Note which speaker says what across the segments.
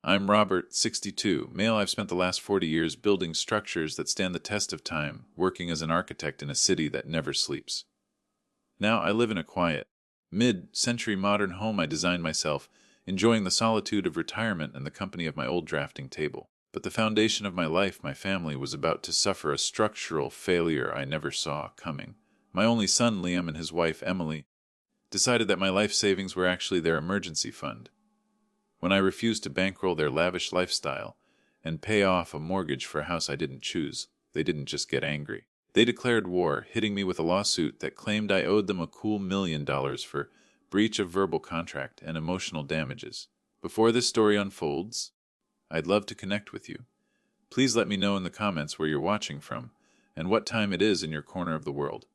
Speaker 1: I'm Robert, 62, male. I've spent the last 40 years building structures that stand the test of time, working as an architect in a city that never sleeps. Now I live in a quiet, mid-century modern home I designed myself, enjoying the solitude of retirement and the company of my old drafting table. But the foundation of my life, my family, was about to suffer a structural failure I never saw coming. My only son, Liam, and his wife, Emily, decided that my life savings were actually their emergency fund. When I refused to bankroll their lavish lifestyle and pay off a mortgage for a house I didn't choose, they didn't just get angry. They declared war, hitting me with a lawsuit that claimed I owed them a cool $1 million for breach of verbal contract and emotional damages. Before this story unfolds, I'd love to connect with you. Please let me know in the comments where you're watching from and what time it is in your corner of the world.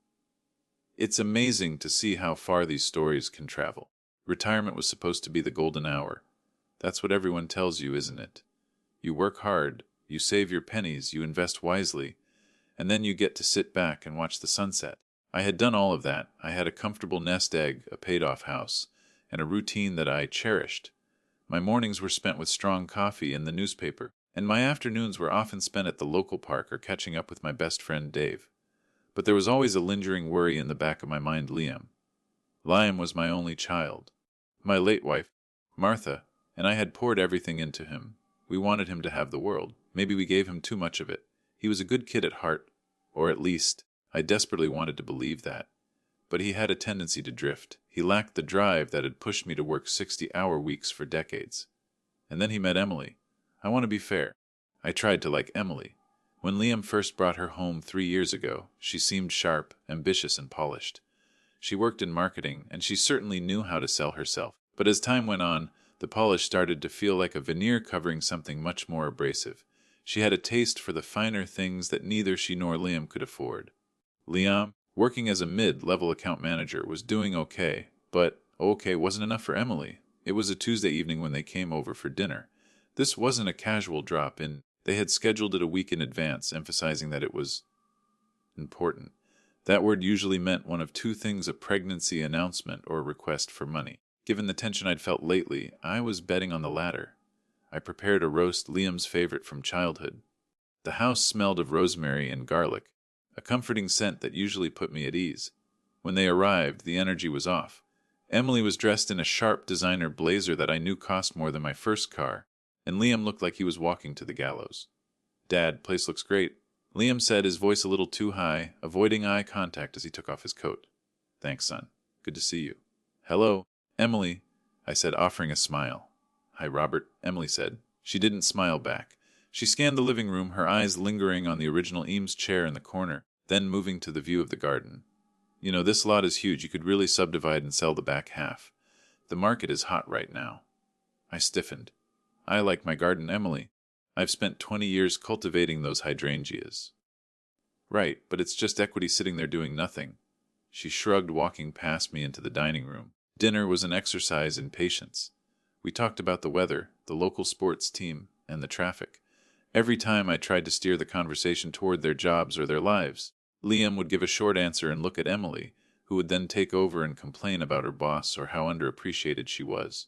Speaker 1: It's amazing to see how far these stories can travel. Retirement was supposed to be the golden hour. That's what everyone tells you, isn't it? You work hard, you save your pennies, you invest wisely, and then you get to sit back and watch the sunset. I had done all of that. I had a comfortable nest egg, a paid-off house, and a routine that I cherished. My mornings were spent with strong coffee and the newspaper, and my afternoons were often spent at the local park or catching up with my best friend Dave. But there was always a lingering worry in the back of my mind, Liam. Liam was my only child. My late wife, Martha, and I had poured everything into him. We wanted him to have the world. Maybe we gave him too much of it. He was a good kid at heart, or at least, I desperately wanted to believe that. But he had a tendency to drift. He lacked the drive that had pushed me to work 60-hour weeks for decades. And then he met Emily. I want to be fair. I tried to like Emily. When Liam first brought her home 3 years ago, she seemed sharp, ambitious, and polished. She worked in marketing, and she certainly knew how to sell herself. But as time went on, the polish started to feel like a veneer covering something much more abrasive. She had a taste for the finer things that neither she nor Liam could afford. Liam, working as a mid-level account manager, was doing okay, but okay wasn't enough for Emily. It was a Tuesday evening when they came over for dinner. This wasn't a casual drop-in. They had scheduled it a week in advance, emphasizing that it was important. That word usually meant one of two things: a pregnancy announcement or a request for money. Given the tension I'd felt lately, I was betting on the latter. I prepared a roast, Liam's favorite from childhood. The house smelled of rosemary and garlic, a comforting scent that usually put me at ease. When they arrived, the energy was off. Emily was dressed in a sharp designer blazer that I knew cost more than my first car, and Liam looked like he was walking to the gallows. "Dad, place looks great," Liam said, his voice a little too high, avoiding eye contact as he took off his coat. "Thanks, son. Good to see you." "Hello, Emily," I said, offering a smile. "Hi, Robert," Emily said. She didn't smile back. She scanned the living room, her eyes lingering on the original Eames chair in the corner, then moving to the view of the garden. "You know, this lot is huge. You could really subdivide and sell the back half. The market is hot right now." I stiffened. "I like my garden, Emily. I've spent 20 years cultivating those hydrangeas." "Right, but it's just equity sitting there doing nothing." She shrugged, walking past me into the dining room. Dinner was an exercise in patience. We talked about the weather, the local sports team, and the traffic. Every time I tried to steer the conversation toward their jobs or their lives, Liam would give a short answer and look at Emily, who would then take over and complain about her boss or how underappreciated she was.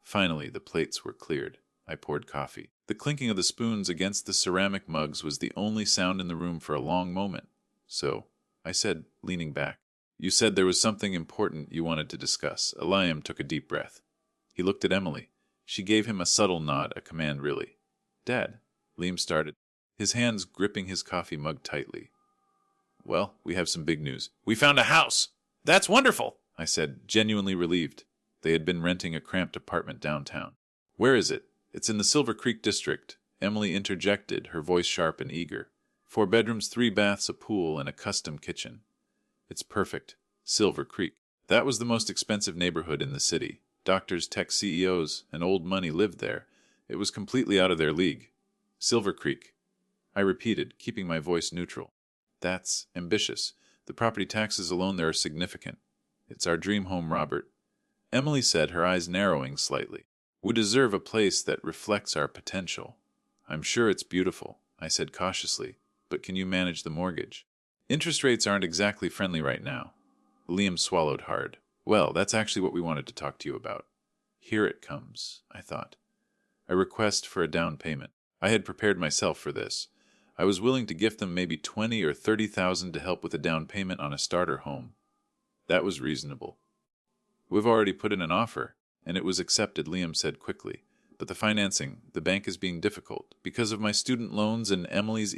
Speaker 1: Finally, the plates were cleared. I poured coffee. The clinking of the spoons against the ceramic mugs was the only sound in the room for a long moment. "So," I said, leaning back, "you said there was something important you wanted to discuss." Liam took a deep breath. He looked at Emily. She gave him a subtle nod, a command really. "Dad," Liam started, his hands gripping his coffee mug tightly. "Well, we have some big news." "We found a house!" "That's wonderful!" I said, genuinely relieved. They had been renting a cramped apartment downtown. "Where is it?" "It's in the Silver Creek district," Emily interjected, her voice sharp and eager. 4 bedrooms, 3 baths, a pool, and a custom kitchen. "It's perfect. Silver Creek." That was the most expensive neighborhood in the city. Doctors, tech CEOs, and old money lived there. It was completely out of their league. "Silver Creek," I repeated, keeping my voice neutral. "That's ambitious. The property taxes alone there are significant." "It's our dream home, Robert," Emily said, her eyes narrowing slightly. "We deserve a place that reflects our potential." "I'm sure it's beautiful," I said cautiously, "but can you manage the mortgage?" "Interest rates aren't exactly friendly right now." Liam swallowed hard. "Well, that's actually what we wanted to talk to you about." Here it comes, I thought. A request for a down payment. I had prepared myself for this. I was willing to gift them maybe 20 or 30,000 to help with a down payment on a starter home. That was reasonable. We've already put in an offer, and it was accepted, Liam said quickly. But the financing, the bank is being difficult because of my student loans and Emily's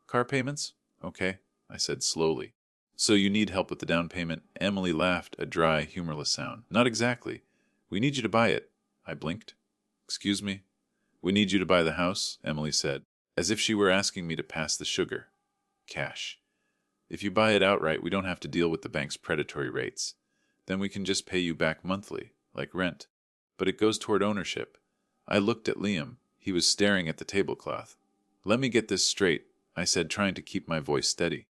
Speaker 1: car payments? Okay, I said slowly. So you need help with the down payment? Emily laughed, a dry, humorless sound. Not exactly. We need you to buy it. I blinked. Excuse me? We need you to buy the house, Emily said, as if she were asking me to pass the sugar. Cash. If you buy it outright, we don't have to deal with the bank's predatory rates. Then we can just pay you back monthly, like rent. But it goes toward ownership. I looked at Liam. He was staring at the tablecloth. Let me get this straight, I said, trying to keep my voice steady.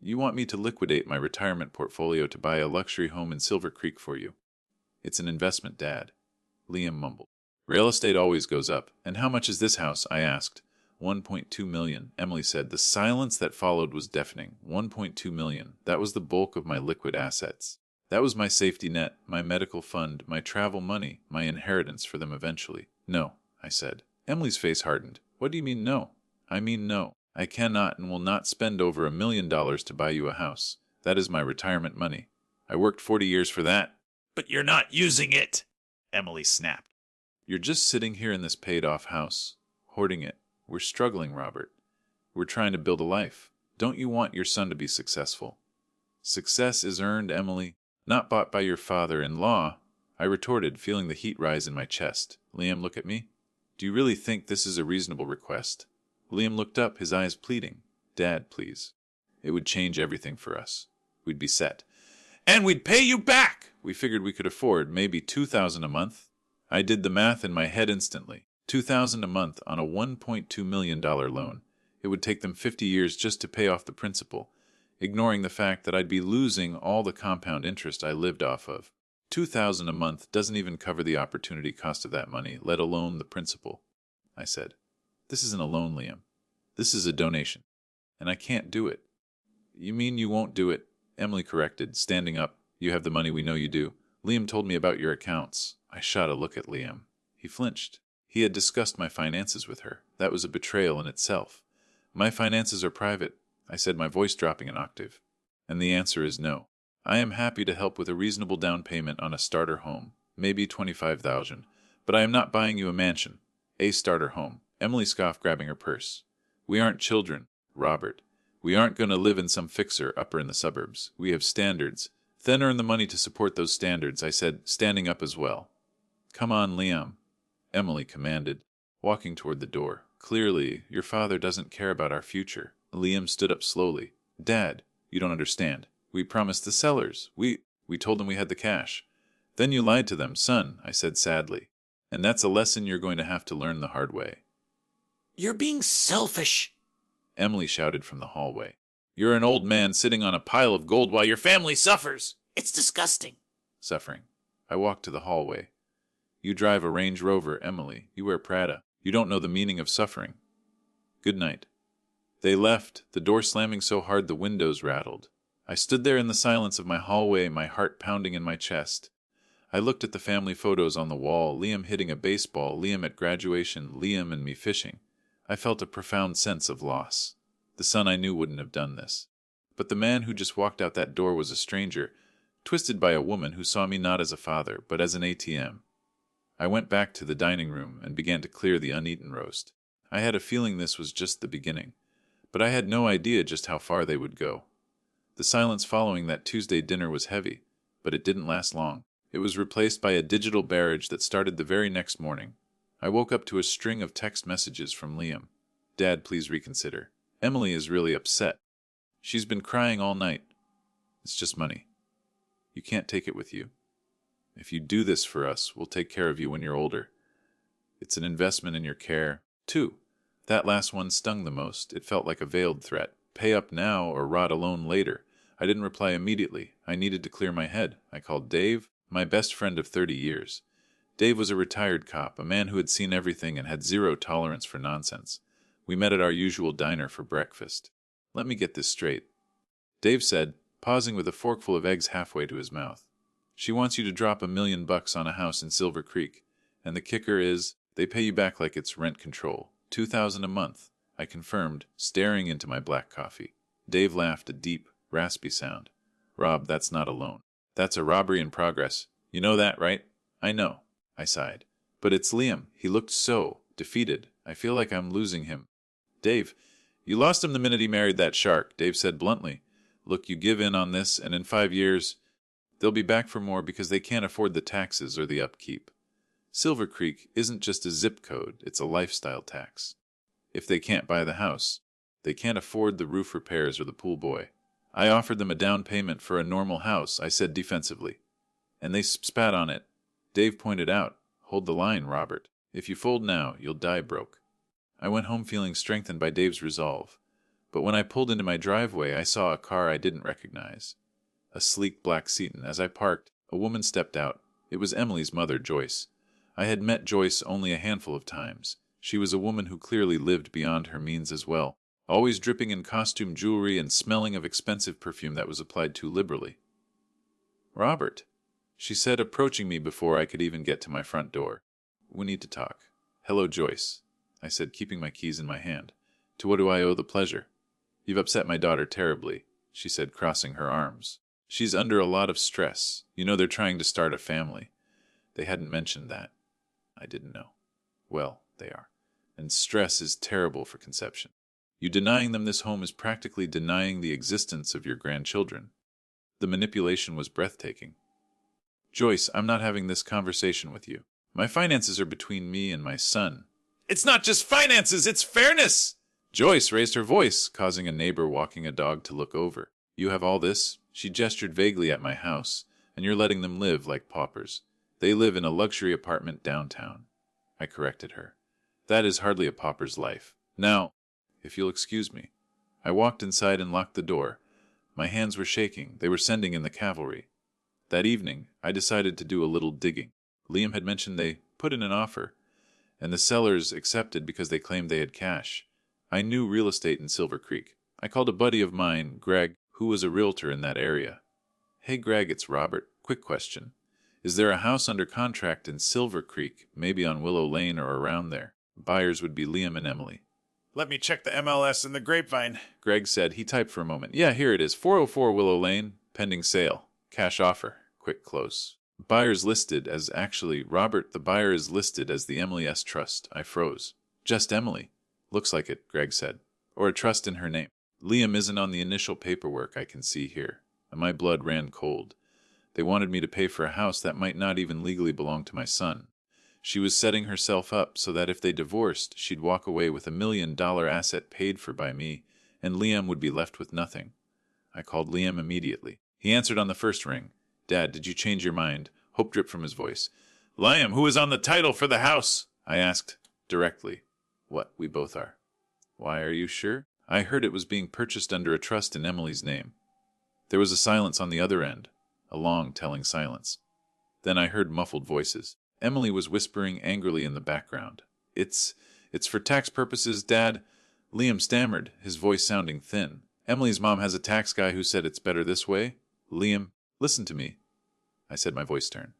Speaker 1: You want me to liquidate my retirement portfolio to buy a luxury home in Silver Creek for you? It's an investment, Dad, Liam mumbled. Real estate always goes up. And how much is this house? I asked. 1.2 million, Emily said. The silence that followed was deafening. 1.2 million. That was the bulk of my liquid assets. That was my safety net, my medical fund, my travel money, my inheritance for them eventually. No, I said. Emily's face hardened. What do you mean no? I mean no. I cannot and will not spend over $1 million to buy you a house. That is my retirement money. I worked 40 years for that.
Speaker 2: But you're not using it, Emily snapped.
Speaker 1: You're just sitting here in this paid-off house, hoarding it. We're struggling, Robert. We're trying to build a life. Don't you want your son to be successful? Success is earned, Emily, not bought by your father-in-law, I retorted, feeling the heat rise in my chest. Liam, look at me. Do you really think this is a reasonable request? Liam looked up, his eyes pleading. Dad, please. It would change everything for us. We'd be set. And we'd pay you back! We figured we could afford maybe $2,000 a month. I did the math in my head instantly. $2,000 a month on a $1.2 million loan. It would take them 50 years just to pay off the principal, ignoring the fact that I'd be losing all the compound interest I lived off of. $2,000 a month doesn't even cover the opportunity cost of that money, let alone the principal. I said, This isn't a loan, Liam. This is a donation. And I can't do it. You mean you won't do it? Emily corrected, standing up. You have the money, we know you do. Liam told me about your accounts. I shot a look at Liam. He flinched. He had discussed my finances with her. That was a betrayal in itself. My finances are private, I said, my voice dropping an octave. And the answer is no. I am happy to help with a reasonable down payment on a starter home, maybe $25,000, but I am not buying you a mansion. A starter home. Emily scoffed, grabbing her purse. We aren't children, Robert. We aren't going to live in some fixer-upper in the suburbs. We have standards. Then earn the money to support those standards, I said, standing up as well. Come on, Liam, Emily commanded, walking toward the door. Clearly, your father doesn't care about our future. Liam stood up slowly. Dad, you don't understand. We promised the sellers. We told them we had the cash. Then you lied to them, son, I said sadly. And that's a lesson you're going to have to learn the hard way.
Speaker 2: You're being selfish,
Speaker 1: Emily shouted from the hallway. You're an old man sitting on a pile of gold while your family suffers.
Speaker 2: It's disgusting.
Speaker 1: Suffering. I walked to the hallway. You drive a Range Rover, Emily. You wear Prada. You don't know the meaning of suffering. Good night. They left, the door slamming so hard the windows rattled. I stood there in the silence of my hallway, my heart pounding in my chest. I looked at the family photos on the wall, Liam hitting a baseball, Liam at graduation, Liam and me fishing. I felt a profound sense of loss. The son I knew wouldn't have done this. But the man who just walked out that door was a stranger, twisted by a woman who saw me not as a father, but as an ATM. I went back to the dining room and began to clear the uneaten roast. I had a feeling this was just the beginning, but I had no idea just how far they would go. The silence following that Tuesday dinner was heavy, but it didn't last long. It was replaced by a digital barrage that started the very next morning. I woke up to a string of text messages from Liam. Dad, please reconsider. Emily is really upset. She's been crying all night. It's just money. You can't take it with you. If you do this for us, we'll take care of you when you're older. It's an investment in your care. 2. That last one stung the most. It felt like a veiled threat. Pay up now or rot alone later. I didn't reply immediately. I needed to clear my head. I called Dave, my best friend of 30 years. Dave was a retired cop, a man who had seen everything and had zero tolerance for nonsense. We met at our usual diner for breakfast. Let me get this straight, Dave said, pausing with a forkful of eggs halfway to his mouth. She wants you to drop $1 million on a house in Silver Creek, and the kicker is They pay you back like it's rent control. $2,000 a month, I confirmed, staring into my black coffee. Dave laughed, a deep, raspy sound. Rob, that's not a loan. That's a robbery in progress. You know that, right? I know, I sighed. But it's Liam. He looked so defeated. I feel like I'm losing him. Dave, you lost him the minute he married that shark, Dave said bluntly. Look, you give in on this, and in 5 years, they'll be back for more because they can't afford the taxes or the upkeep. Silver Creek isn't just a zip code, it's a lifestyle tax. If they can't buy the house, they can't afford the roof repairs or the pool boy. I offered them a down payment for a normal house, I said defensively. And they spat on it. Dave pointed out, hold the line, Robert. If you fold now, you'll die broke. I went home feeling strengthened by Dave's resolve. But when I pulled into my driveway, I saw a car I didn't recognize. A sleek black Seton. As I parked, a woman stepped out. It was Emily's mother, Joyce. I had met Joyce only a handful of times. She was a woman who clearly lived beyond her means as well, always dripping in costume jewelry and smelling of expensive perfume that was applied too liberally. Robert, she said, approaching me before I could even get to my front door. We need to talk. Hello, Joyce, I said, keeping my keys in my hand. To what do I owe the pleasure? You've upset my daughter terribly, she said, crossing her arms. She's under a lot of stress. You know they're trying to start a family. They hadn't mentioned that. I didn't know. Well, they are. And stress is terrible for conception. You denying them this home is practically denying the existence of your grandchildren. The manipulation was breathtaking. Joyce, I'm not having this conversation with you. My finances are between me and my son.
Speaker 2: It's not just finances, it's fairness!
Speaker 1: Joyce raised her voice, causing a neighbor walking a dog to look over. You have all this? She gestured vaguely at my house, and you're letting them live like paupers. They live in a luxury apartment downtown. I corrected her. That is hardly a pauper's life. Now, if you'll excuse me. I walked inside and locked the door. My hands were shaking. They were sending in the cavalry. That evening, I decided to do a little digging. Liam had mentioned they put in an offer, and the sellers accepted because they claimed they had cash. I knew real estate in Silver Creek. I called a buddy of mine, Greg, who was a realtor in that area. Hey, Greg, it's Robert. Quick question. Is there a house under contract in Silver Creek, maybe on Willow Lane or around there? Buyers would be Liam and Emily.
Speaker 2: Let me check the MLS in the grapevine,
Speaker 1: Greg said. He typed for a moment. Yeah, here it is. 404 Willow Lane, pending sale. Cash offer. Quick close. Buyer's listed as actually, Robert, the buyer is listed as the Emily S. Trust. I froze. Just Emily. Looks like it, Greg said. Or a trust in her name. Liam isn't on the initial paperwork I can see here. And my blood ran cold. They wanted me to pay for a house that might not even legally belong to my son. She was setting herself up so that if they divorced, she'd walk away with $1 million asset paid for by me, and Liam would be left with nothing. I called Liam immediately. He answered on the first ring. Dad, did you change your mind? Hope dripped from his voice.
Speaker 2: Liam, who is on the title for the house?
Speaker 1: I asked directly. What, we both are. Why, are you sure? I heard it was being purchased under a trust in Emily's name. There was a silence on the other end, a long, telling silence. Then I heard muffled voices. Emily was whispering angrily in the background. It's for tax purposes, Dad. Liam stammered, his voice sounding thin. Emily's mom has a tax guy who said it's better this way. Liam, listen to me. I said, my voice turned.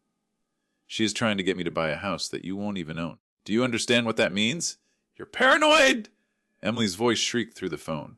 Speaker 1: She is trying to get me to buy a house that you won't even own. Do you understand what that means?
Speaker 2: You're paranoid!
Speaker 1: Emily's voice shrieked through the phone.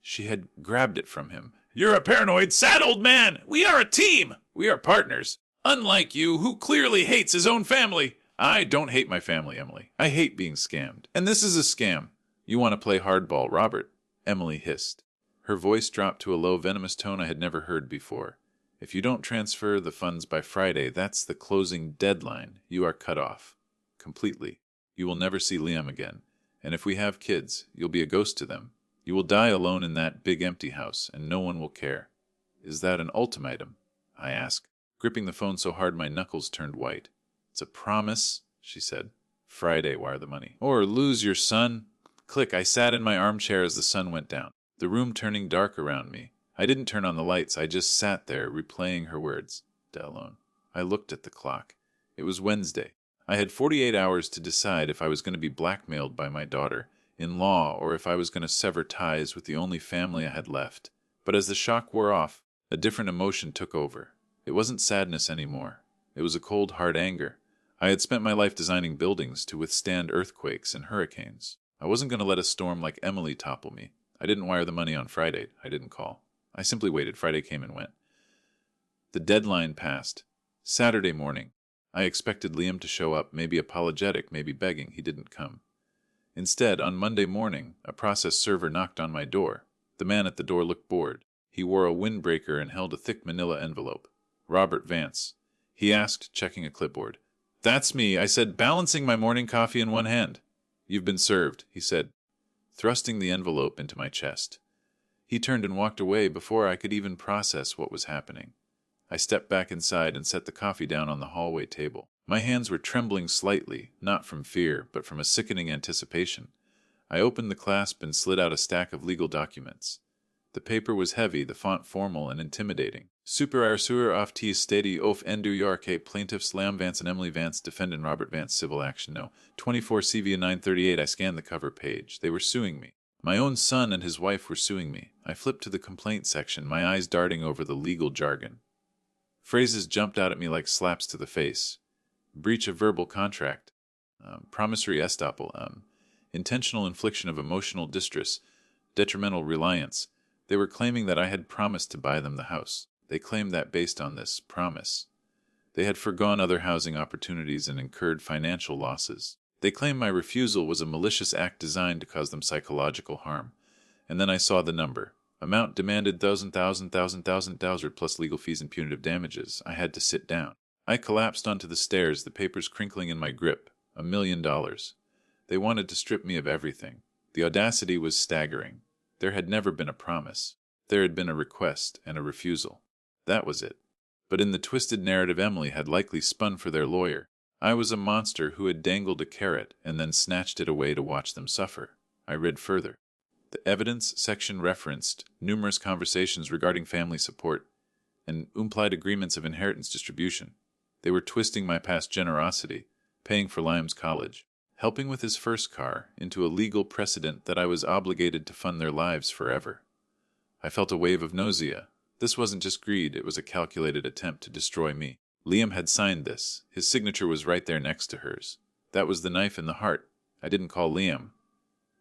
Speaker 1: She had grabbed it from him.
Speaker 2: You're a paranoid, sad old man! We are a team! We are partners. Unlike you, who clearly hates his own family.
Speaker 1: I don't hate my family, Emily. I hate being scammed. And this is a scam. You want to play hardball, Robert, Emily hissed. Her voice dropped to a low, venomous tone I had never heard before. If you don't transfer the funds by Friday, that's the closing deadline. You are cut off. Completely. You will never see Liam again. And if we have kids, you'll be a ghost to them. You will die alone in that big empty house, and no one will care. Is that an ultimatum? I asked, gripping the phone so hard my knuckles turned white. It's a promise, she said. Friday, wire the money. Or lose your son. Click, I sat in my armchair as the sun went down, the room turning dark around me. I didn't turn on the lights. I just sat there, replaying her words. Alone. I looked at the clock. It was Wednesday. I had 48 hours to decide if I was going to be blackmailed by my daughter, in law, or if I was going to sever ties with the only family I had left. But as the shock wore off, a different emotion took over. It wasn't sadness anymore. It was a cold, hard anger. I had spent my life designing buildings to withstand earthquakes and hurricanes. I wasn't going to let a storm like Emily topple me. I didn't wire the money on Friday. I didn't call. I simply waited. Friday came and went. The deadline passed. Saturday morning. I expected Liam to show up, maybe apologetic, maybe begging. He didn't come. Instead, on Monday morning, a process server knocked on my door. The man at the door looked bored. He wore a windbreaker and held a thick manila envelope. Robert Vance. He asked, checking a clipboard. "That's me," I said, balancing my morning coffee in one hand. "You've been served," he said, thrusting the envelope into my chest. He turned and walked away before I could even process what was happening. I stepped back inside and set the coffee down on the hallway table. My hands were trembling slightly, not from fear, but from a sickening anticipation. I opened the clasp and slid out a stack of legal documents. The paper was heavy, the font formal and intimidating. Super Arsur of T Steady of New York Plaintiffs Lam Vance and Emily Vance, defendant Robert Vance, civil action no. 24 CV 938. I scanned the cover page. They were suing me. My own son and his wife were suing me. I flipped to the complaint section, my eyes darting over the legal jargon. Phrases jumped out at me like slaps to the face. Breach of verbal contract. Promissory estoppel. Intentional infliction of emotional distress. Detrimental reliance. They were claiming that I had promised to buy them the house. They claimed that based on this promise. They had forgone other housing opportunities and incurred financial losses. They claimed my refusal was a malicious act designed to cause them psychological harm. And then I saw the number. Amount demanded thousand plus legal fees and punitive damages. I had to sit down. I collapsed onto the stairs, the papers crinkling in my grip. $1 million. They wanted to strip me of everything. The audacity was staggering. There had never been a promise. There had been a request and a refusal. That was it. But in the twisted narrative Emily had likely spun for their lawyer, I was a monster who had dangled a carrot and then snatched it away to watch them suffer. I read further. The evidence section referenced numerous conversations regarding family support and implied agreements of inheritance distribution. They were twisting my past generosity, paying for Liam's college, helping with his first car, into a legal precedent that I was obligated to fund their lives forever. I felt a wave of nausea. This wasn't just greed, it was a calculated attempt to destroy me. Liam had signed this. His signature was right there next to hers. That was the knife in the heart. I didn't call Liam.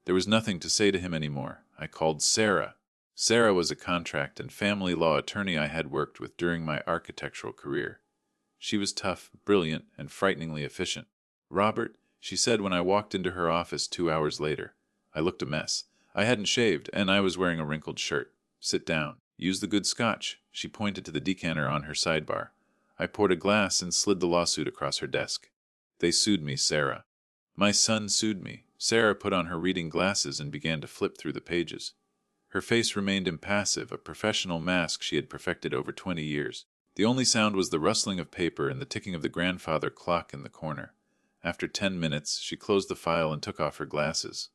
Speaker 1: There was nothing to say to him anymore. I called Sarah. Sarah was a contract and family law attorney I had worked with during my architectural career. She was tough, brilliant, and frighteningly efficient. "Robert," she said when I walked into her office 2 hours later. I looked a mess. I hadn't shaved, and I was wearing a wrinkled shirt. "Sit down. Use the good scotch." She pointed to the decanter on her sidebar. I poured a glass and slid the lawsuit across her desk. "They sued me, Sarah. My son sued me." Sarah put on her reading glasses and began to flip through the pages. Her face remained impassive, a professional mask she had perfected over 20 years. The only sound was the rustling of paper and the ticking of the grandfather clock in the corner. After 10 minutes, she closed the file and took off her glasses.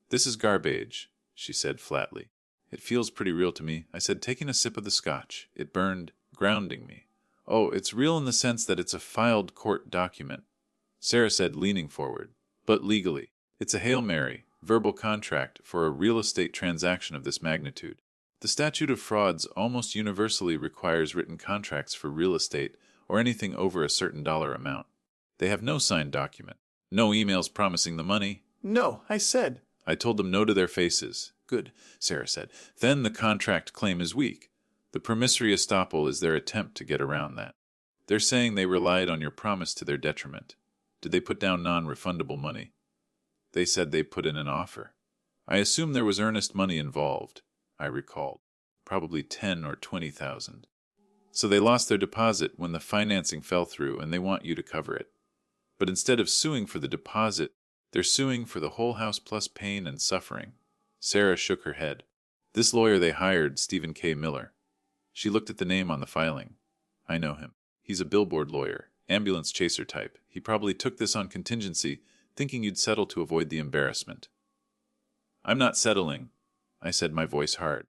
Speaker 1: "This is garbage," she said flatly. "It feels pretty real to me," I said, taking a sip of the scotch. It burned, grounding me. "Oh, it's real in the sense that it's a filed court document," Sarah said, leaning forward. "But legally, it's a Hail Mary, verbal contract for a real estate transaction of this magnitude. The statute of frauds almost universally requires written contracts for real estate or anything over a certain dollar amount. They have no signed document. No emails promising the money." "No," I said. I told them no to their faces. "Good," Sarah said. "Then the contract claim is weak. The promissory estoppel is their attempt to get around that. They're saying they relied on your promise to their detriment. Did they put down non-refundable money?" They said they put in an offer. I assumed there was earnest money involved, I recalled. Probably 10 or 20,000. So they lost their deposit when the financing fell through and they want you to cover it. But instead of suing for the deposit, they're suing for the whole house plus pain and suffering. Sarah shook her head. "This lawyer they hired, Stephen K. Miller." She looked at the name on the filing. "I know him. He's a billboard lawyer, ambulance chaser type. He probably took this on contingency, thinking you'd settle to avoid the embarrassment." "I'm not settling," I said, my voice hard.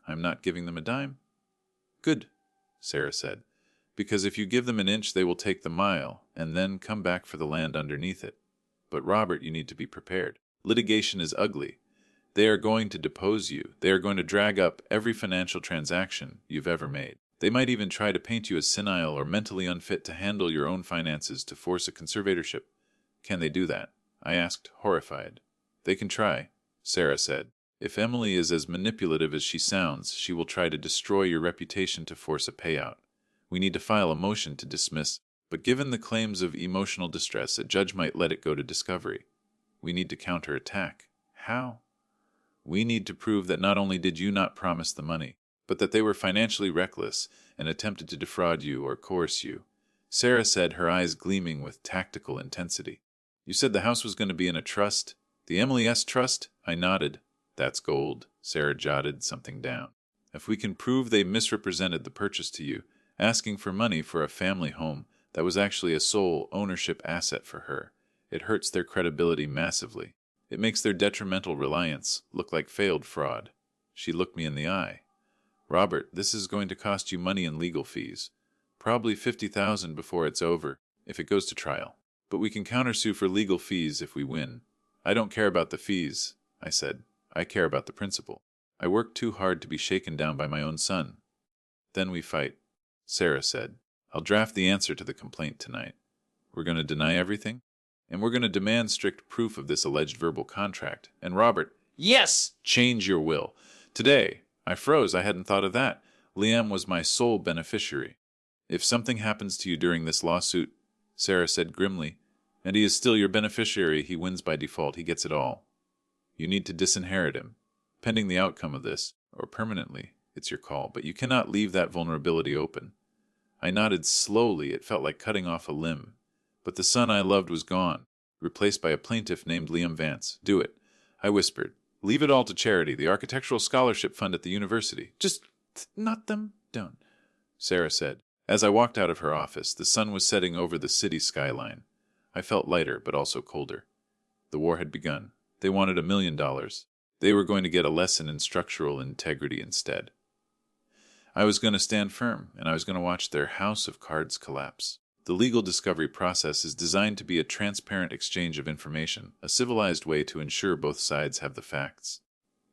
Speaker 1: "I'm not giving them a dime." "Good," Sarah said, "because if you give them an inch, they will take the mile, and then come back for the land underneath it. But Robert, you need to be prepared. Litigation is ugly. They are going to depose you. They are going to drag up every financial transaction you've ever made. They might even try to paint you as senile or mentally unfit to handle your own finances to force a conservatorship. Can they do that? I asked, horrified. They can try, Sarah said. If Emily is as manipulative as she sounds, she will try to destroy your reputation to force a payout. We need to file a motion to dismiss, but given the claims of emotional distress, a judge might let it go to discovery. We need to counterattack. How? We need to prove that not only did you not promise the money, but that they were financially reckless and attempted to defraud you or coerce you. Sarah said, her eyes gleaming with tactical intensity. You said the house was going to be in a trust? The Emily S. Trust? I nodded. That's gold. Sarah jotted something down. If we can prove they misrepresented the purchase to you, asking for money for a family home that was actually a sole ownership asset for her, it hurts their credibility massively. It makes their detrimental reliance look like failed fraud. She looked me in the eye. Robert, this is going to cost you money in legal fees. Probably $50,000 before it's over, if it goes to trial. But we can countersue for legal fees if we win. I don't care about the fees, I said. I care about the principle. I worked too hard to be shaken down by my own son. Then we fight, Sarah said. I'll draft the answer to the complaint tonight. We're going to deny everything, and we're going to demand strict proof of this alleged verbal contract. And Robert,
Speaker 2: Yes!
Speaker 1: change your will. Today, I froze. I hadn't thought of that. Liam was my sole beneficiary. If something happens to you during this lawsuit, Sarah said grimly, and he is still your beneficiary, he wins by default. He gets it all. You need to disinherit him. Pending the outcome of this, or permanently, it's your call, but you cannot leave that vulnerability open. I nodded slowly. It felt like cutting off a limb. But the son I loved was gone, replaced by a plaintiff named Liam Vance. Do it, I whispered. Leave it all to charity, the Architectural Scholarship Fund at the university. Just not them down, Sarah said. As I walked out of her office, the sun was setting over the city skyline. I felt lighter, but also colder. The war had begun. They wanted $1 million. They were going to get a lesson in structural integrity instead. I was going to stand firm, and I was going to watch their house of cards collapse. The legal discovery process is designed to be a transparent exchange of information, a civilized way to ensure both sides have the facts.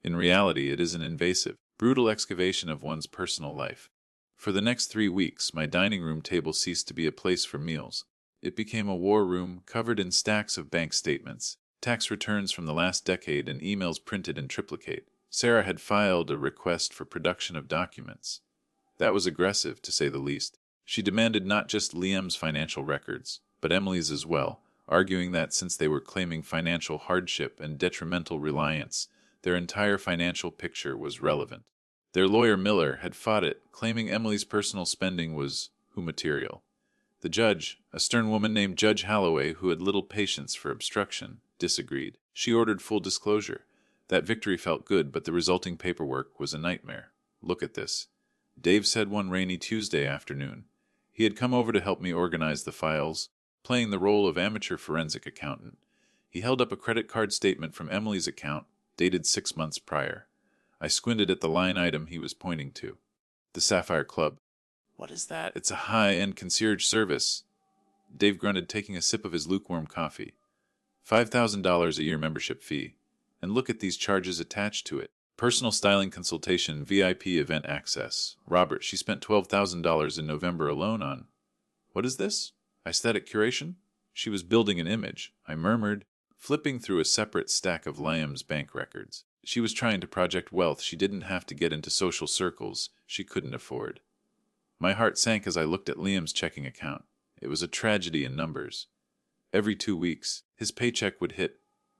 Speaker 1: In reality, it is an invasive, brutal excavation of one's personal life. For the next 3 weeks, my dining room table ceased to be a place for meals. It became a war room covered in stacks of bank statements, tax returns from the last decade, and emails printed in triplicate. Sarah had filed a request for production of documents. That was aggressive, to say the least. She demanded not just Liam's financial records, but Emily's as well, arguing that since they were claiming financial hardship and detrimental reliance, their entire financial picture was relevant. Their lawyer Miller had fought it, claiming Emily's personal spending was material. The judge, a stern woman named Judge Holloway who had little patience for obstruction, disagreed. She ordered full disclosure. That victory felt good, but the resulting paperwork was a nightmare. Look at this. Dave said one rainy Tuesday afternoon. He had come over to help me organize the files, playing the role of amateur forensic accountant. He held up a credit card statement from Emily's account, dated 6 months prior. I squinted at the line item he was pointing to. The Sapphire Club. What is that? It's a high-end concierge service. Dave grunted, taking a sip of his lukewarm coffee. $5,000 a year membership fee. And look at these charges attached to it. Personal styling consultation, VIP event access. Robert, she spent $12,000 in November alone on. What is this? Aesthetic curation? She was building an image, I murmured, flipping through a separate stack of Liam's bank records. She was trying to project wealth she didn't have to get into social circles she couldn't afford. My heart sank as I looked at Liam's checking account. It was a tragedy in numbers. Every 2 weeks, his paycheck would hit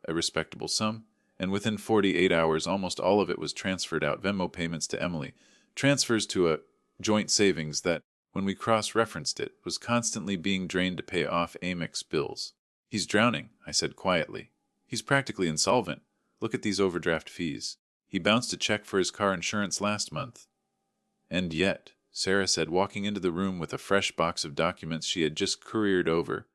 Speaker 1: a respectable sum, and within 48 hours almost all of it was transferred out, Venmo payments to Emily, transfers to a joint savings that, when we cross-referenced it, was constantly being drained to pay off Amex bills. He's drowning, I said quietly. He's practically insolvent. Look at these overdraft fees. He bounced a check for his car insurance last month. And yet, Sarah said, walking into the room with a fresh box of documents she had just couriered over,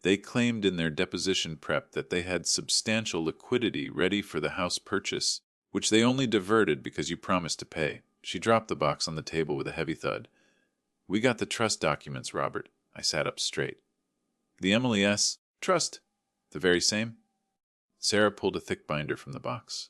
Speaker 1: they claimed in their deposition prep that they had substantial liquidity ready for the house purchase, which they only diverted because you promised to pay. She dropped the box on the table with a heavy thud. We got the trust documents, Robert. I sat up straight. The Emily S. Trust. The very same? Sarah pulled a thick binder from the box.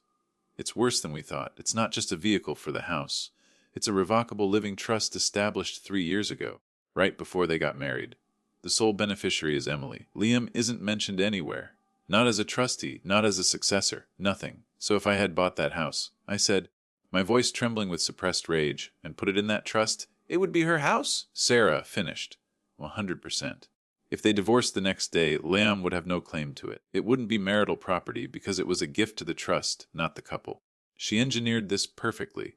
Speaker 1: It's worse than we thought. It's not just a vehicle for the house. It's a revocable living trust established 3 years ago, right before they got married. The sole beneficiary is Emily. Liam isn't mentioned anywhere. Not as a trustee, not as a successor, nothing. So if I had bought that house, I said, my voice trembling with suppressed rage, and put it in that trust, it would be her house? Sarah finished. 100%. If they divorced the next day, Liam would have no claim to it. It wouldn't be marital property because it was a gift to the trust, not the couple. She engineered this perfectly.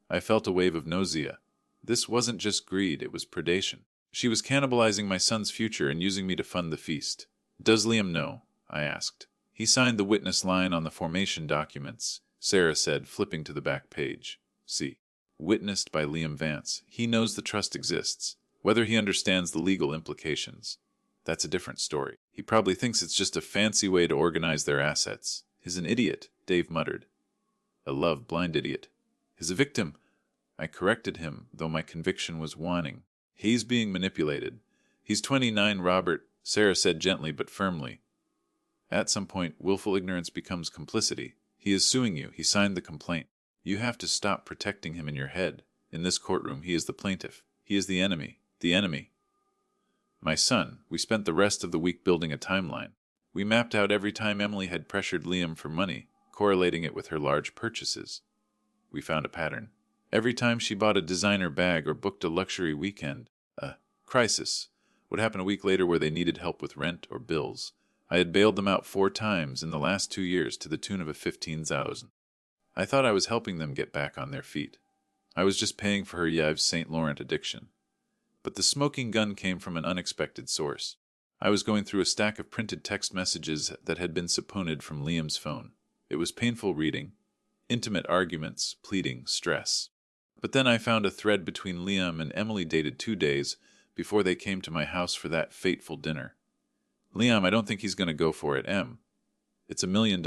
Speaker 1: I felt a wave of nausea. This wasn't just greed, it was predation. She was cannibalizing my son's future and using me to fund the feast. Does Liam know? I asked. He signed the witness line on the formation documents, Sarah said, flipping to the back page. See. Witnessed by Liam Vance. He knows the trust exists. Whether he understands the legal implications, that's a different story. He probably thinks it's just a fancy way to organize their assets. He's an idiot, Dave muttered. A love-blind idiot. He's a victim. I corrected him, though my conviction was waning. He's being manipulated. He's 29, Robert, Sarah said gently but firmly. At some point, willful ignorance becomes complicity. He is suing you. He signed the complaint. You have to stop protecting him in your head. In this courtroom, he is the plaintiff. He is the enemy. The enemy. My son, we spent the rest of the week building a timeline. We mapped out every time Emily had pressured Liam for money, correlating it with her large purchases. We found a pattern. Every time she bought a designer bag or booked a luxury weekend, a crisis would happen a week later where they needed help with rent or bills. I had bailed them out 4 times in the last 2 years to the tune of $15,000. I thought I was helping them get back on their feet. I was just paying for her Yves Saint Laurent addiction. But the smoking gun came from an unexpected source. I was going through a stack of printed text messages that had been subpoenaed from Liam's phone. It was painful reading. Intimate arguments, pleading, stress. But then I found a thread between Liam and Emily dated 2 days before they came to my house for that fateful dinner. Liam, I don't think he's going to go for it, Em. It's $1 million.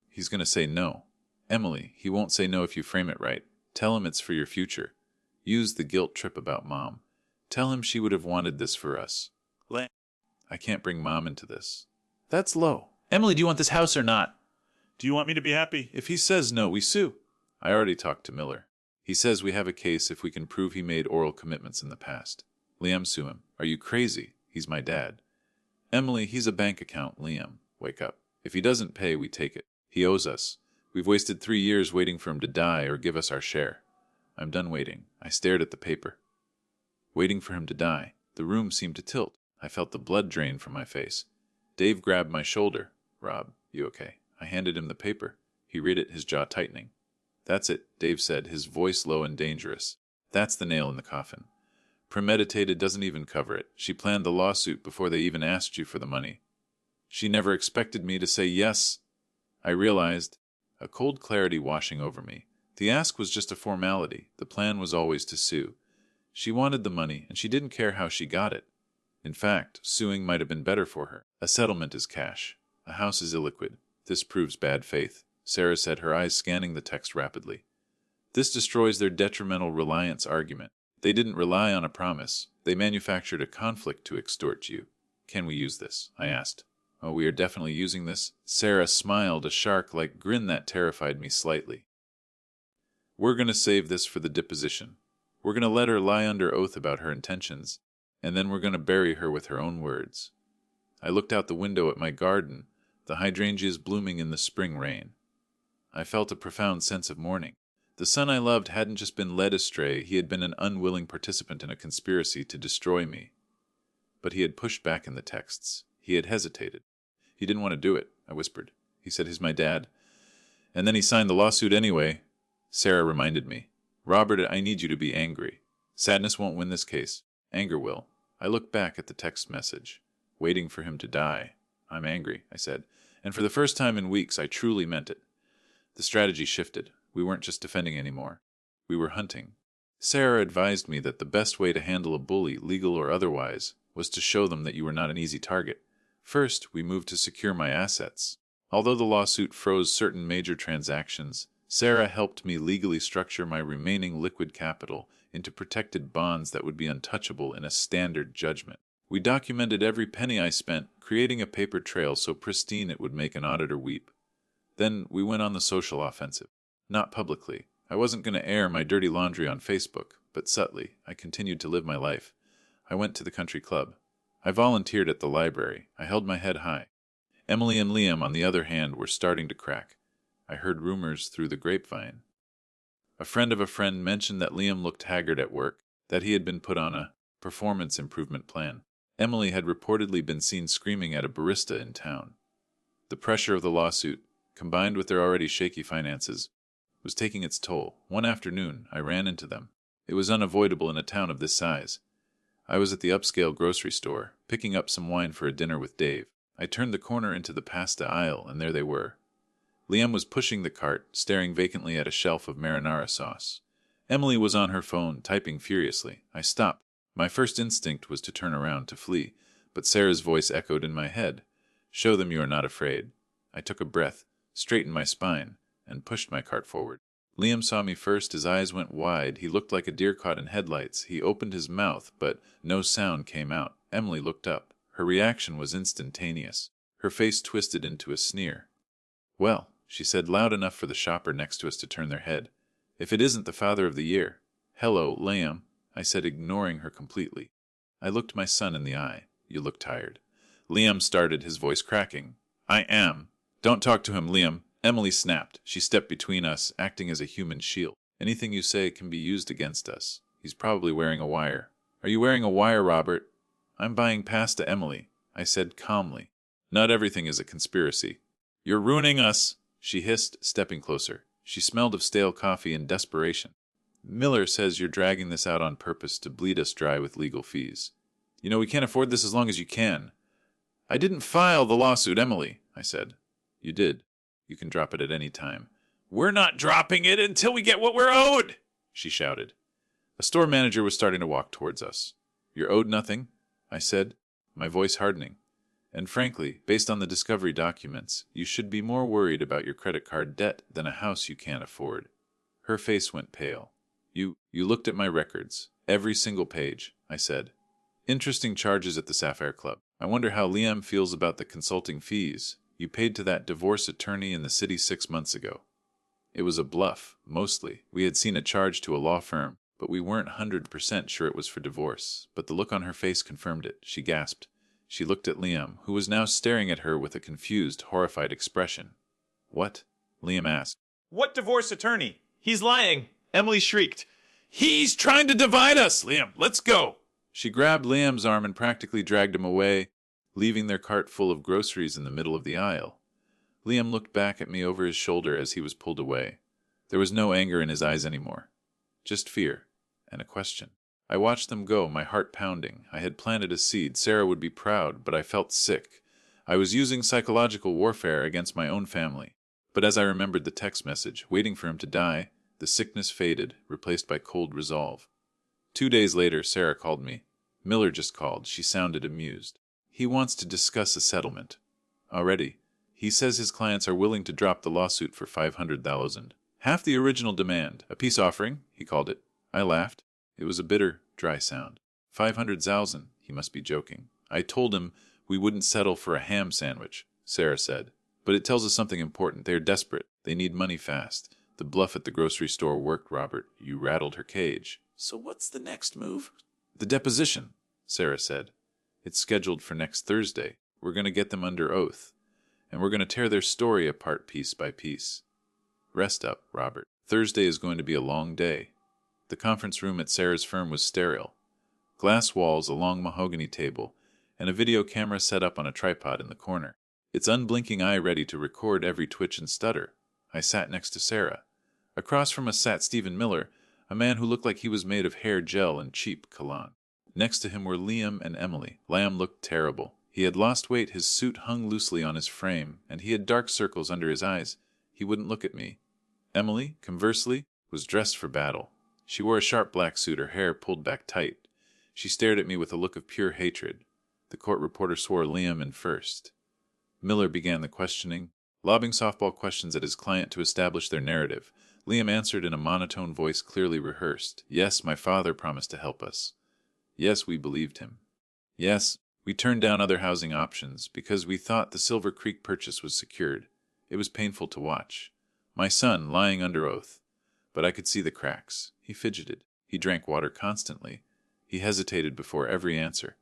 Speaker 1: He's going to say no. Emily, he won't say no if you frame it right. Tell him it's for your future. Use the guilt trip about Mom. Tell him she would have wanted this for us. I can't bring Mom into this. That's low.
Speaker 2: Emily, do you want this house or not?
Speaker 3: Do you want me to be happy?
Speaker 1: If he says no, we sue. I already talked to Miller. He says we have a case if we can prove he made oral commitments in the past. Liam, sue him. Are you crazy? He's my dad. Emily, he's a bank account. Liam, wake up. If he doesn't pay, we take it. He owes us. We've wasted 3 years waiting for him to die or give us our share. I'm done waiting. I stared at the paper. Waiting for him to die. The room seemed to tilt. I felt the blood drain from my face. Dave grabbed my shoulder. Rob, you okay? I handed him the paper. He read it, his jaw tightening. That's it, Dave said, his voice low and dangerous. That's the nail in the coffin. Premeditated doesn't even cover it. She planned the lawsuit before they even asked you for the money. She never expected me to say yes. I realized, a cold clarity washing over me. The ask was just a formality. The plan was always to sue. She wanted the money, and she didn't care how she got it. In fact, suing might have been better for her. A settlement is cash. A house is illiquid. This proves bad faith, Sarah said, her eyes scanning the text rapidly. This destroys their detrimental reliance argument. They didn't rely on a promise. They manufactured a conflict to extort you. Can we use this? I asked. Oh, we are definitely using this. Sarah smiled, a shark-like grin that terrified me slightly. We're going to save this for the deposition. We're going to let her lie under oath about her intentions, and then we're going to bury her with her own words. I looked out the window at my garden, the hydrangeas blooming in the spring rain. I felt a profound sense of mourning. The son I loved hadn't just been led astray, he had been an unwilling participant in a conspiracy to destroy me. But he had pushed back in the texts. He had hesitated. He didn't want to do it, I whispered. He said he's my dad. And then he signed the lawsuit anyway. Sarah reminded me. Robert, I need you to be angry. Sadness won't win this case. Anger will. I looked back at the text message. Waiting for him to die. I'm angry, I said. And for the first time in weeks, I truly meant it. The strategy shifted. We weren't just defending anymore. We were hunting. Sarah advised me that the best way to handle a bully, legal or otherwise, was to show them that you were not an easy target. First, we moved to secure my assets. Although the lawsuit froze certain major transactions, Sarah helped me legally structure my remaining liquid capital into protected bonds that would be untouchable in a standard judgment. We documented every penny I spent, creating a paper trail so pristine it would make an auditor weep. Then we went on the social offensive. Not publicly. I wasn't going to air my dirty laundry on Facebook, but subtly, I continued to live my life. I went to the country club. I volunteered at the library. I held my head high. Emily and Liam, on the other hand, were starting to crack. I heard rumors through the grapevine. A friend of a friend mentioned that Liam looked haggard at work, that he had been put on a performance improvement plan. Emily had reportedly been seen screaming at a barista in town. The pressure of the lawsuit, combined with their already shaky finances, was taking its toll. One afternoon, I ran into them. It was unavoidable in a town of this size. I was at the upscale grocery store, picking up some wine for a dinner with Dave. I turned the corner into the pasta aisle, and there they were. Liam was pushing the cart, staring vacantly at a shelf of marinara sauce. Emily was on her phone, typing furiously. I stopped. My first instinct was to turn around to flee, but Sarah's voice echoed in my head. Show them you are not afraid. I took a breath, straightened my spine, and pushed my cart forward. Liam saw me first. His eyes went wide. He looked like a deer caught in headlights. He opened his mouth, but no sound came out. Emily looked up. Her reaction was instantaneous. Her face twisted into a sneer. Well, she said, loud enough for the shopper next to us to turn their head. If it isn't the father of the year. Hello, Liam, I said, ignoring her completely. I looked my son in the eye. You look tired. Liam started, his voice cracking. I am. Don't talk to him, Liam. Emily snapped. She stepped between us, acting as a human shield. Anything you say can be used against us. He's probably wearing a wire. Are you wearing a wire, Robert? I'm buying pasta, Emily, I said calmly. Not everything is a conspiracy. You're ruining us, she hissed, stepping closer. She smelled of stale coffee and desperation. Miller says you're dragging this out on purpose to bleed us dry with legal fees. You know, we can't afford this as long as you can. I didn't file the lawsuit, Emily, I said. You did. You can drop it at any time. We're not dropping it until we get what we're owed, she shouted. A store manager was starting to walk towards us. You're owed nothing, I said, my voice hardening. And frankly, based on the discovery documents, you should be more worried about your credit card debt than a house you can't afford. Her face went pale. You looked at my records. Every single page, I said. Interesting charges at the Sapphire Club. I wonder how Liam feels about the consulting fees you paid to that divorce attorney in the city 6 months ago. It was a bluff, mostly. We had seen a charge to a law firm, but we weren't 100% sure it was for divorce. But the look on her face confirmed it. She gasped. She looked at Liam, who was now staring at her with a confused, horrified expression. What? Liam asked.
Speaker 3: What divorce attorney? He's lying. Emily shrieked.
Speaker 2: He's trying to divide us, Liam. Let's go.
Speaker 1: She grabbed Liam's arm and practically dragged him away, leaving their cart full of groceries in the middle of the aisle. Liam looked back at me over his shoulder as he was pulled away. There was no anger in his eyes anymore, just fear and a question. I watched them go, my heart pounding. I had planted a seed. Sarah would be proud, but I felt sick. I was using psychological warfare against my own family. But as I remembered the text message, waiting for him to die, the sickness faded, replaced by cold resolve. 2 days later, Sarah called me. Miller just called. She sounded amused. He wants to discuss a settlement. Already. He says his clients are willing to drop the lawsuit for $500,000. Half the original demand. A peace offering, he called it. I laughed. It was a bitter, dry sound. 500,000, he must be joking. I told him we wouldn't settle for a ham sandwich, Sarah said. But it tells us something important. They are desperate. They need money fast. The bluff at the grocery store worked, Robert. You rattled her cage.
Speaker 2: So what's the next move?
Speaker 1: The deposition, Sarah said. It's scheduled for next Thursday. We're going to get them under oath. And we're going to tear their story apart piece by piece. Rest up, Robert. Thursday is going to be a long day. The conference room at Sarah's firm was sterile. Glass walls, a long mahogany table, and a video camera set up on a tripod in the corner. Its unblinking eye ready to record every twitch and stutter. I sat next to Sarah. Across from us sat Stephen Miller, a man who looked like he was made of hair gel and cheap cologne. Next to him were Liam and Emily. Liam looked terrible. He had lost weight, his suit hung loosely on his frame, and he had dark circles under his eyes. He wouldn't look at me. Emily, conversely, was dressed for battle. She wore a sharp black suit, her hair pulled back tight. She stared at me with a look of pure hatred. The court reporter swore Liam in first. Miller began the questioning, lobbing softball questions at his client to establish their narrative. Liam answered in a monotone voice clearly rehearsed. Yes, my father promised to help us. Yes, we believed him. Yes, we turned down other housing options because we thought the Silver Creek purchase was secured. It was painful to watch. My son lying under oath. but I could see the cracks. He fidgeted. He drank water constantly. He hesitated before every answer.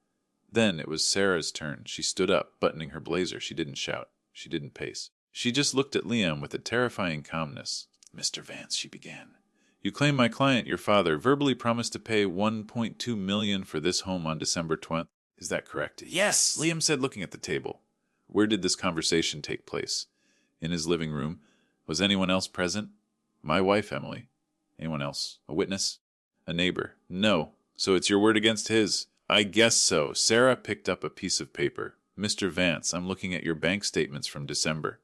Speaker 1: Then it was Sarah's turn. She stood up, buttoning her blazer. She didn't shout. She didn't pace. She just looked at Liam with a terrifying calmness. "Mr. Vance," she began, "you claim my client, your father, verbally promised to pay $1.2 million for this home on December 20th. Is that correct?" "Yes," Liam said, looking at the table. Where did this conversation take place? In his living room. Was anyone else present? My wife, Emily. Anyone else? A witness? A neighbor? No. So it's your word against his. I guess so. Sarah picked up a piece of paper. "Mr. Vance, I'm looking at your bank statements from December.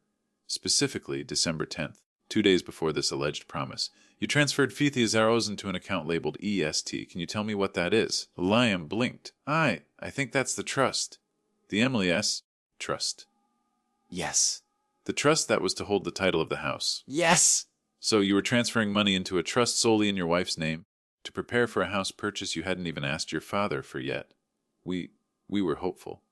Speaker 1: Specifically, December 10th, 2 days before this alleged promise. You transferred $50,000 into an account labeled EST. Can you tell me what that is?" Liam blinked. I think that's the trust. The Emily S. Trust.
Speaker 4: Yes.
Speaker 1: The trust that was to hold the title of the house.
Speaker 4: Yes!
Speaker 1: So you were transferring money into a trust solely in your wife's name to prepare for a house purchase you hadn't even asked your father for yet. We were hopeful.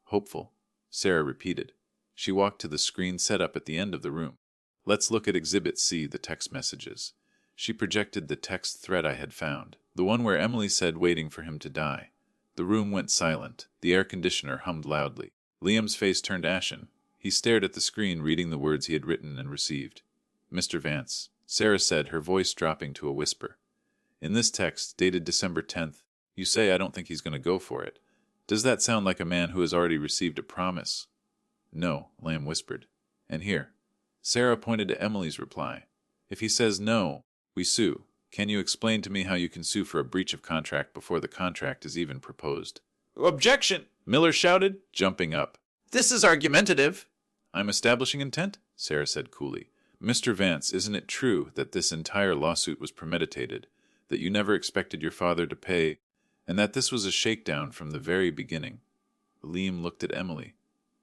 Speaker 1: Hopeful, Sarah repeated. She walked to the screen set up at the end of the room. "Let's look at Exhibit C, the text messages." She projected the text thread I had found, the one where Emily said waiting for him to die. The room went silent. The air conditioner hummed loudly. Liam's face turned ashen. He stared at the screen, reading the words he had written and received. "Mr. Vance," Sarah said, her voice dropping to a whisper. "In this text, dated December 10th, you say I don't think he's going to go for it. Does that sound like a man who has already received a promise?" "No," Liam whispered. "And here." Sarah pointed to Emily's reply. "If he says no, we sue. Can you explain to me how you can sue for a breach of contract before the contract is even proposed?"
Speaker 2: Objection!
Speaker 1: Miller shouted, jumping up.
Speaker 2: This is argumentative.
Speaker 1: "I'm establishing intent," Sarah said coolly. "Mr. Vance, isn't it true that this entire lawsuit was premeditated, that you never expected your father to pay, and that this was a shakedown from the very beginning?" Liam looked at Emily.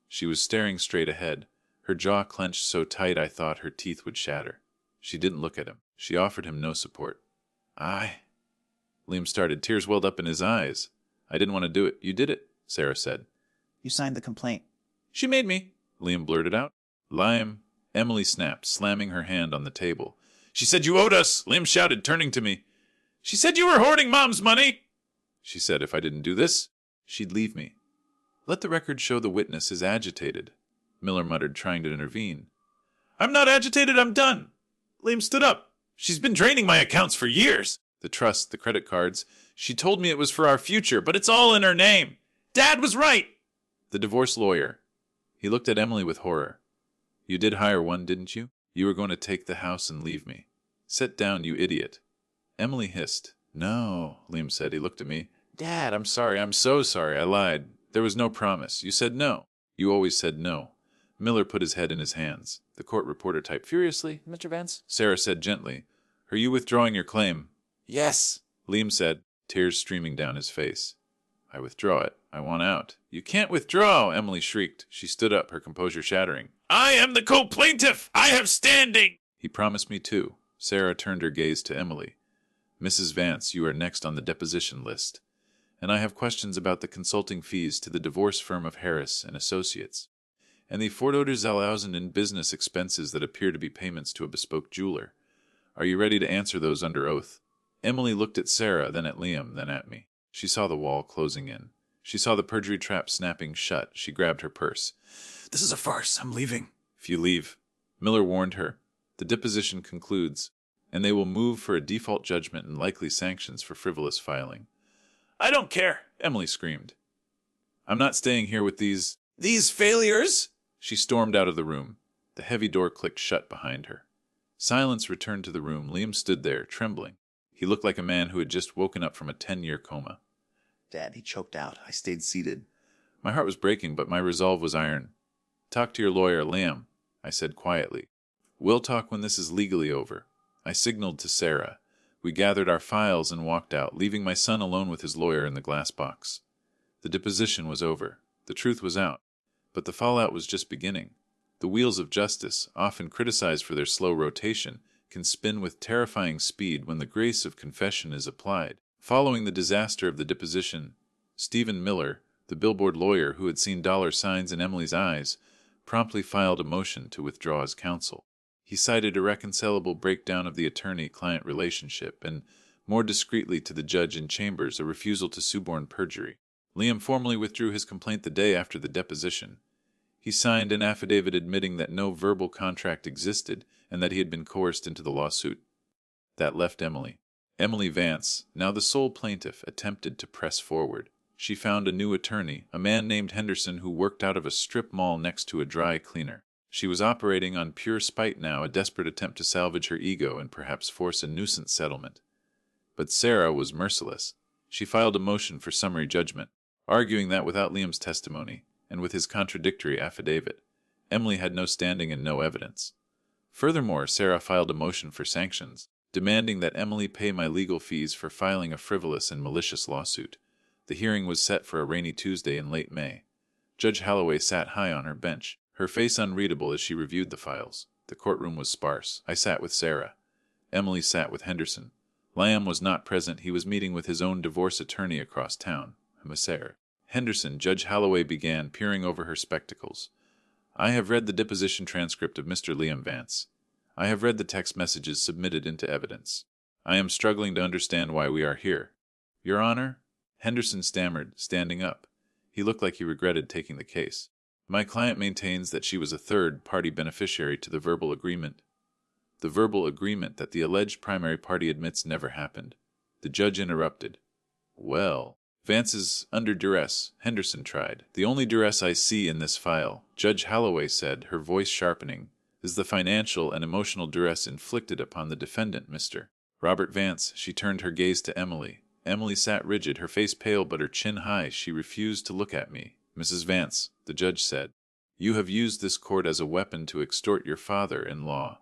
Speaker 1: She was staring straight ahead, her jaw clenched so tight I thought her teeth would shatter. She didn't look at him. She offered him no support. Liam started. Tears welled up in his eyes. "I didn't want to do it. You did it," Sarah said.
Speaker 4: You signed the complaint.
Speaker 2: She made me.
Speaker 1: Liam blurted out. "Liam," Emily snapped, slamming her hand on the table.
Speaker 2: She said you owed us, Liam shouted, turning to me. She said you were hoarding Mom's money.
Speaker 1: She said if I didn't do this, she'd leave me. "Let the record show the witness is agitated," Miller muttered, trying to intervene.
Speaker 2: "I'm not agitated, I'm done." Liam stood up. "She's been draining my accounts for years.
Speaker 1: The trust, the credit cards.
Speaker 2: She told me it was for our future, but it's all in her name. Dad was right."
Speaker 1: The divorce lawyer. He looked at Emily with horror. "You did hire one, didn't you? You were going to take the house and leave me. Sit down, you idiot." Emily hissed. "No," Liam said. He looked at me. "Dad, I'm sorry. I'm so sorry. I lied. There was no promise. You said no. You always said no." Miller put his head in his hands. The court reporter typed furiously. "Mr. Vance?" Sarah said gently. "Are you withdrawing your claim?" "Yes," Liam said, tears streaming down his face. "I withdraw it. I want out." "You can't withdraw," Emily shrieked. She stood up, her composure shattering.
Speaker 2: "I am the co-plaintiff. I have standing."
Speaker 1: "He promised me too." Sarah turned her gaze to Emily. "Mrs. Vance, you are next on the deposition list. And I have questions about the consulting fees to the divorce firm of Harris and Associates, and the $4,000 in business expenses that appear to be payments to a bespoke jeweler. Are you ready to answer those under oath?" Emily looked at Sarah, then at Liam, then at me. She saw the wall closing in. She saw the perjury trap snapping shut. She grabbed her purse.
Speaker 2: "This is a farce. I'm leaving."
Speaker 1: "If you leave," Miller warned her, "the deposition concludes, and they will move for a default judgment and likely sanctions for frivolous filing."
Speaker 2: "I don't care,"
Speaker 1: Emily screamed. "I'm not staying here with these
Speaker 2: failures."
Speaker 1: She stormed out of the room. The heavy door clicked shut behind her. Silence returned to the room. Liam stood there, trembling. He looked like a man who had just woken up from a 10-year coma.
Speaker 4: Dad, he choked out. I stayed seated.
Speaker 1: My heart was breaking, but my resolve was iron. "Talk to your lawyer, Liam," I said quietly. "We'll talk when this is legally over." I signaled to Sarah. We gathered our files and walked out, leaving my son alone with his lawyer in the glass box. The deposition was over. The truth was out. But the fallout was just beginning. The wheels of justice, often criticized for their slow rotation, can spin with terrifying speed when the grace of confession is applied. Following the disaster of the deposition, Stephen Miller, the billboard lawyer who had seen dollar signs in Emily's eyes, promptly filed a motion to withdraw his counsel. He cited a irreconcilable breakdown of the attorney-client relationship and, more discreetly to the judge in chambers, a refusal to suborn perjury. Liam formally withdrew his complaint the day after the deposition. He signed an affidavit admitting that no verbal contract existed and that he had been coerced into the lawsuit. That left Emily. Emily Vance, now the sole plaintiff, attempted to press forward. She found a new attorney, a man named Henderson who worked out of a strip mall next to a dry cleaner. She was operating on pure spite now, a desperate attempt to salvage her ego and perhaps force a nuisance settlement. But Sarah was merciless. She filed a motion for summary judgment, arguing that without Liam's testimony, and with his contradictory affidavit, Emily had no standing and no evidence. Furthermore, Sarah filed a motion for sanctions, demanding that Emily pay my legal fees for filing a frivolous and malicious lawsuit. The hearing was set for a rainy Tuesday in late May. Judge Holloway sat high on her bench, her face unreadable as she reviewed the files. The courtroom was sparse. I sat with Sarah. Emily sat with Henderson. Liam was not present. He was meeting with his own divorce attorney across town, Messer Henderson. Judge Holloway began, peering over her spectacles. I have read the deposition transcript of Mr. Liam Vance. I have read the text messages submitted into evidence. I am struggling to understand why we are here. Your Honor? Henderson stammered, standing up. He looked like he regretted taking the case. My client maintains that she was a third-party beneficiary to the verbal agreement. The verbal agreement that the alleged primary party admits never happened. The judge interrupted. Well, Vance is under duress, Henderson tried. The only duress I see in this file, Judge Holloway said, her voice sharpening, is the financial and emotional duress inflicted upon the defendant, Mr. Robert Vance. She turned her gaze to Emily. Emily sat rigid, her face pale but her chin high. She refused to look at me. Mrs. Vance, the judge said, you have used this court as a weapon to extort your father-in-law.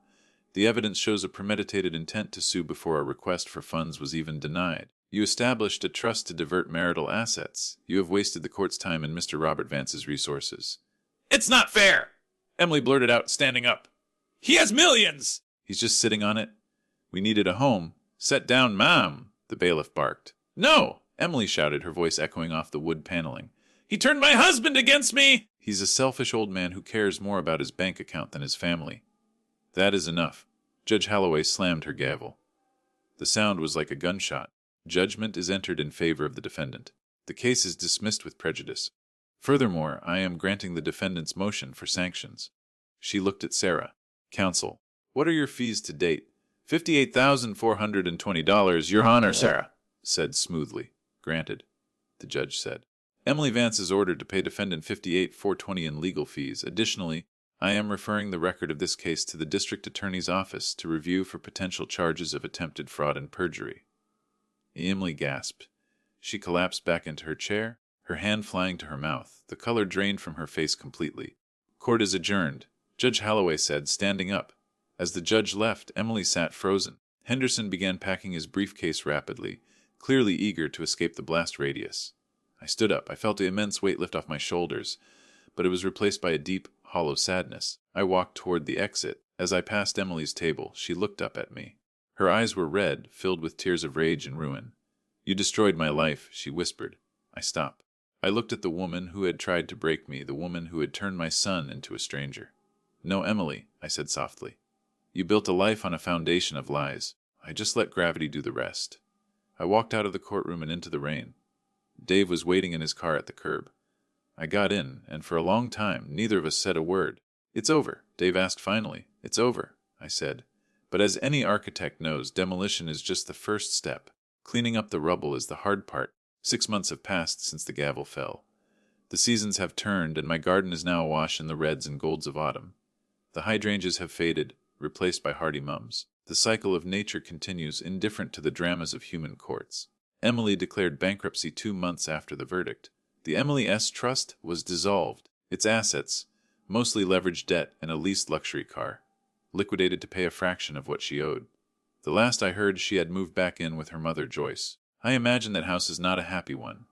Speaker 1: The evidence shows a premeditated intent to sue before a request for funds was even denied. You established a trust to divert marital assets. You have wasted the court's time and Mr. Robert Vance's resources.
Speaker 2: It's not fair, Emily blurted out, standing up. He has millions!
Speaker 1: He's just sitting on it. We needed a home. Set down, ma'am, the bailiff barked.
Speaker 2: No,
Speaker 1: Emily shouted, her voice echoing off the wood paneling.
Speaker 2: He turned my husband against me!
Speaker 1: He's a selfish old man who cares more about his bank account than his family. That is enough. Judge Holloway slammed her gavel. The sound was like a gunshot. Judgment is entered in favor of the defendant. The case is dismissed with prejudice. Furthermore, I am granting the defendant's motion for sanctions. She looked at Sarah. Counsel, what are your fees to date? $58,420, Your Honor, Sarah said smoothly. Granted, the judge said. Emily Vance is ordered to pay defendant $58,420 in legal fees. Additionally, I am referring the record of this case to the district attorney's office to review for potential charges of attempted fraud and perjury. Emily gasped. She collapsed back into her chair, her hand flying to her mouth. The color drained from her face completely. Court is adjourned, Judge Holloway said, standing up. As the judge left, Emily sat frozen. Henderson began packing his briefcase rapidly, clearly eager to escape the blast radius. I stood up. I felt an immense weight lift off my shoulders, but it was replaced by a deep, hollow sadness. I walked toward the exit. As I passed Emily's table, she looked up at me. Her eyes were red, filled with tears of rage and ruin. You destroyed my life, she whispered. I stopped. I looked at the woman who had tried to break me, the woman who had turned my son into a stranger. No, Emily, I said softly. You built a life on a foundation of lies. I just let gravity do the rest. I walked out of the courtroom and into the rain. Dave was waiting in his car at the curb. I got in, and for a long time, neither of us said a word. It's over, Dave asked finally. It's over, I said. But as any architect knows, demolition is just the first step. Cleaning up the rubble is the hard part. 6 months have passed since the gavel fell. The seasons have turned, and my garden is now awash in the reds and golds of autumn. The hydrangeas have faded, replaced by hardy mums. The cycle of nature continues, indifferent to the dramas of human courts. Emily declared bankruptcy 2 months after the verdict. The Emily S. Trust was dissolved. Its assets, mostly leveraged debt and a leased luxury car, liquidated to pay a fraction of what she owed. The last I heard, she had moved back in with her mother, Joyce. I imagine that house is not a happy one.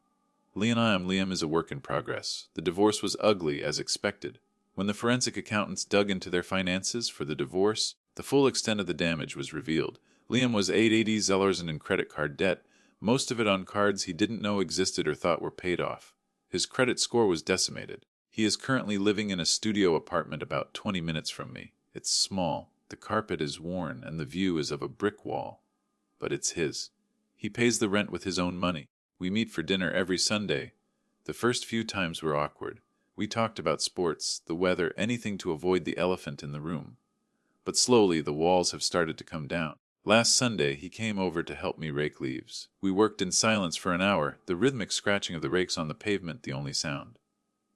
Speaker 1: Liam is a work in progress. The divorce was ugly, as expected. When the forensic accountants dug into their finances for the divorce, the full extent of the damage was revealed. Liam was $880 in credit card debt, most of it on cards he didn't know existed or thought were paid off. His credit score was decimated. He is currently living in a studio apartment about 20 minutes from me. It's small. The carpet is worn and the view is of a brick wall. But it's his. He pays the rent with his own money. We meet for dinner every Sunday. The first few times were awkward. We talked about sports, the weather, anything to avoid the elephant in the room. But slowly the walls have started to come down. Last Sunday he came over to help me rake leaves. We worked in silence for an hour, the rhythmic scratching of the rakes on the pavement the only sound.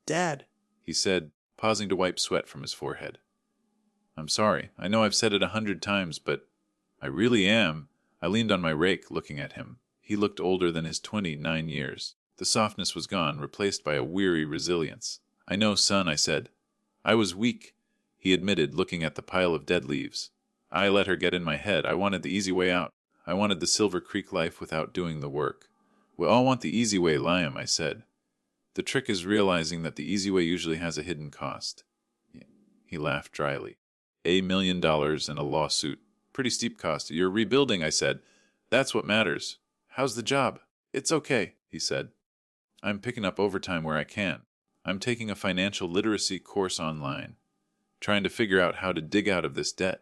Speaker 4: Dad.
Speaker 1: He said, pausing to wipe sweat from his forehead. I'm sorry. I know I've said it 100 times, but I really am. I leaned on my rake, looking at him. He looked older than his 29 years. The softness was gone, replaced by a weary resilience. I know, son, I said. I was weak, he admitted, looking at the pile of dead leaves. I let her get in my head. I wanted the easy way out. I wanted the Silver Creek life without doing the work. We all want the easy way, Liam, I said. The trick is realizing that the easy way usually has a hidden cost. He laughed dryly. $1 million and a lawsuit. Pretty steep cost. You're rebuilding, I said. That's what matters. How's the job? It's okay, he said. I'm picking up overtime where I can. I'm taking a financial literacy course online, trying to figure out how to dig out of this debt.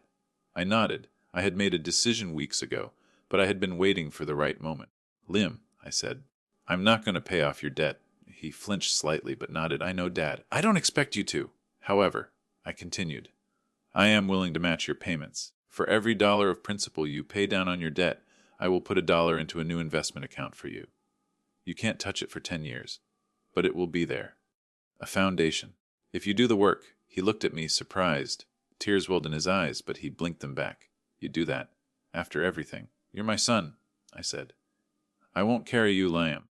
Speaker 1: I nodded. I had made a decision weeks ago, but I had been waiting for the right moment. Lim, I said, I'm not going to pay off your debt. He flinched slightly but nodded. I know, Dad. I don't expect you to. However, I continued, I am willing to match your payments. For every dollar of principal you pay down on your debt, I will put $1 into a new investment account for you. You can't touch it for 10 years, but it will be there. A foundation. If you do the work, he looked at me, surprised. Tears welled in his eyes, but he blinked them back. You do that. After everything. You're my son, I said. I won't carry you, Liam.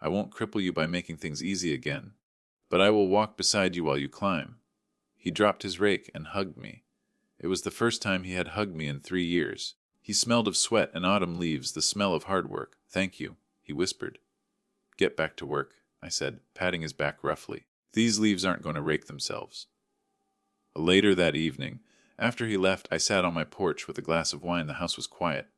Speaker 1: I won't cripple you by making things easy again. But I will walk beside you while you climb. He dropped his rake and hugged me. It was the first time he had hugged me in 3 years. He smelled of sweat and autumn leaves, the smell of hard work. Thank you, he whispered. Get back to work, I said, patting his back roughly. These leaves aren't going to rake themselves. Later that evening, after he left, I sat on my porch with a glass of wine. The house was quiet.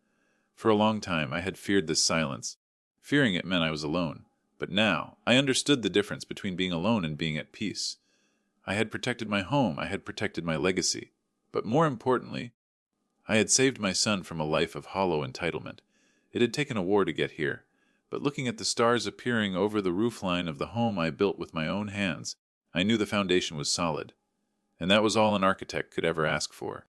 Speaker 1: For a long time I had feared this silence. Fearing it meant I was alone. But now I understood the difference between being alone and being at peace. I had protected my home. I had protected my legacy. But more importantly, I had saved my son from a life of hollow entitlement. It had taken a war to get here. But looking at the stars appearing over the roofline of the home I built with my own hands, I knew the foundation was solid. And that was all an architect could ever ask for.